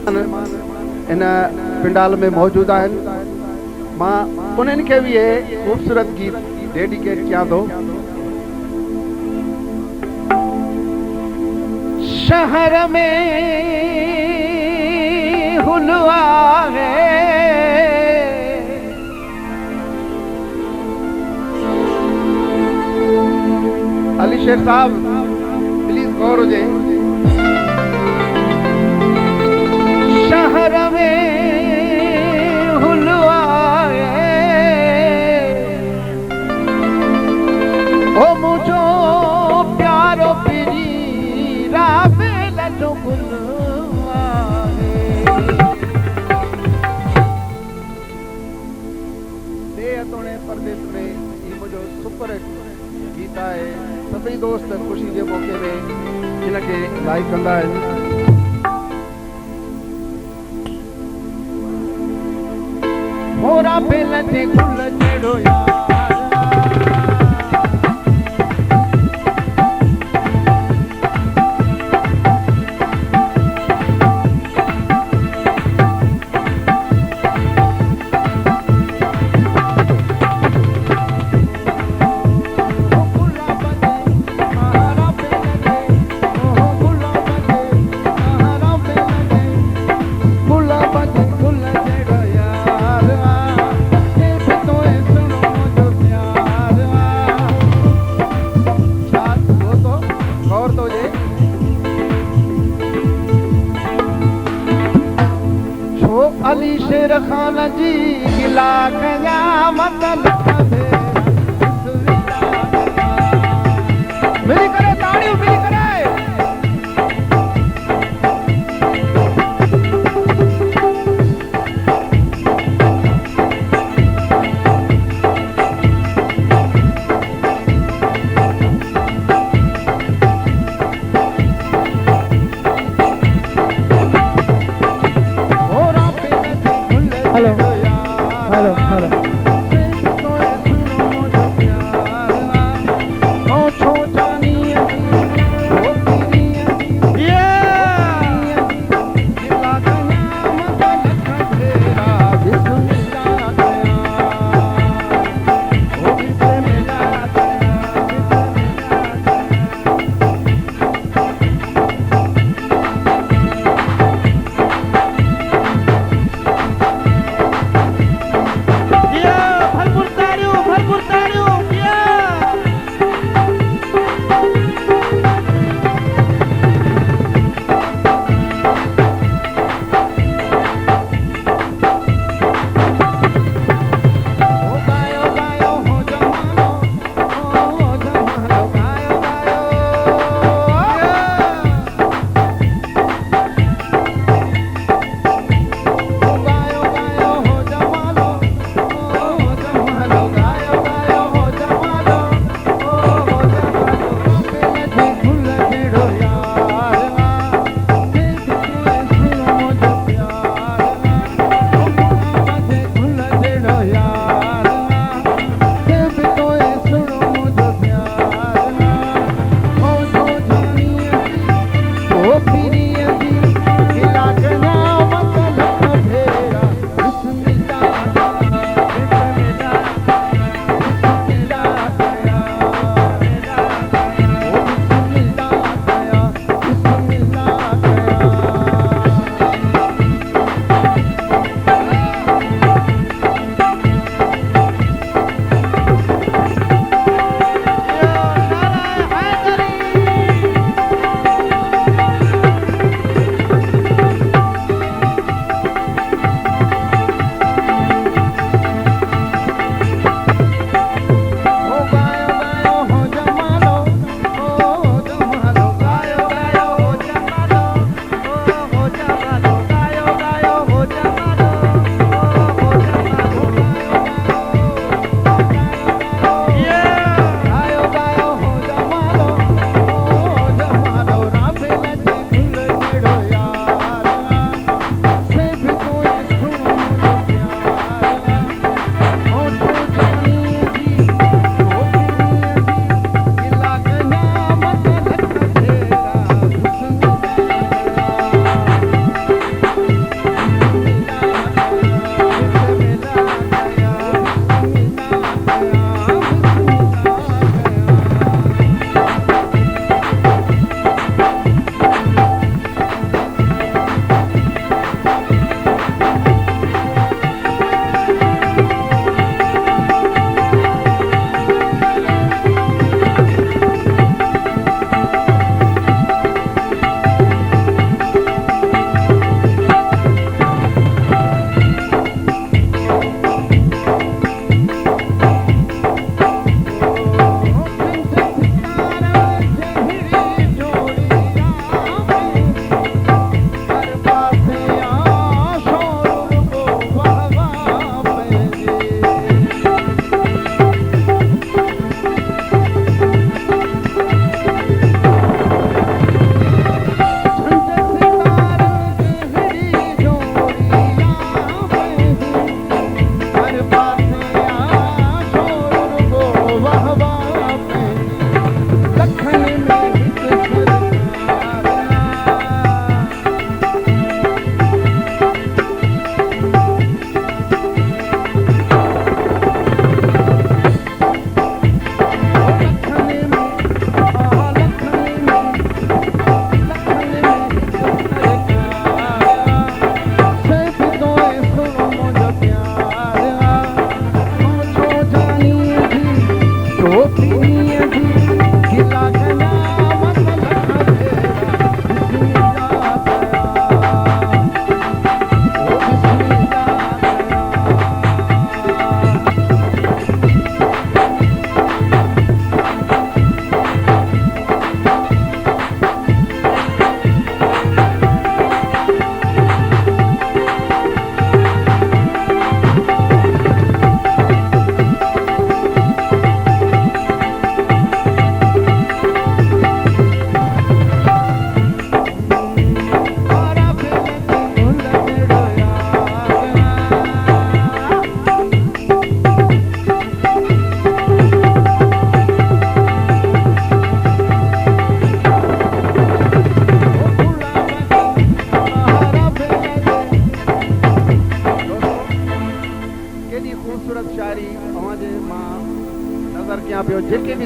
इन पिंडाल में मौजूद आहिनि। मां उन्हनि खे भी खूबसूरत गीत डेडिकेट किया थो। शहर में हुलवा है अली शेर साहब प्लीज गौर हुजे। शहर में हुलवा है ओ मुझो प्यारो पिरी राबेल जो गुलवा है तोड़े परदेस में ये मुझो सुपर गीत है। सभी दोस्त खुशी के मौके में इनके लाइक कंदा है। मोरा बेल ते गुल चढ़ो यार अली शेर खान जी गिला कया मतलब मिली करे ताड़ियों मिली करे। हेलो हेलो हेलो ओ छोटा नी ओ तेरी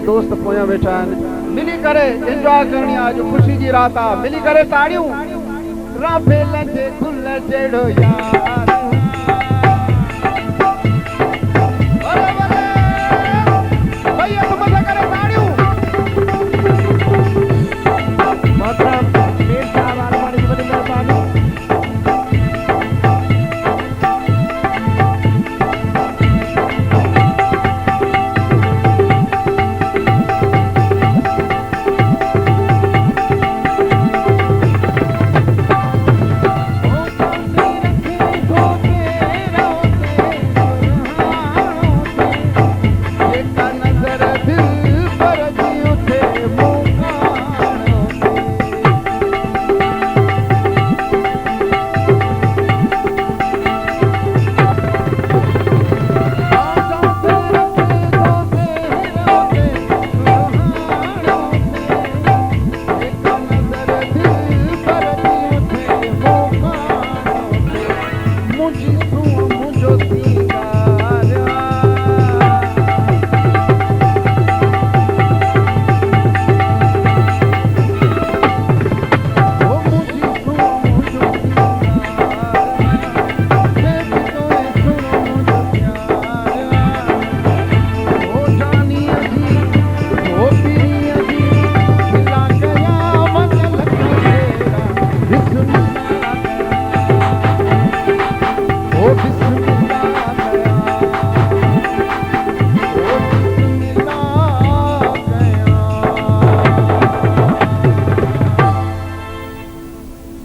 दोस्त पोयां वेठा आहिनि मिली करे एंजॉय करणी आहे अॼु ख़ुशी जी रात आहे मिली करे ताड़ियूं राफेल जे गुल जहिड़ो यार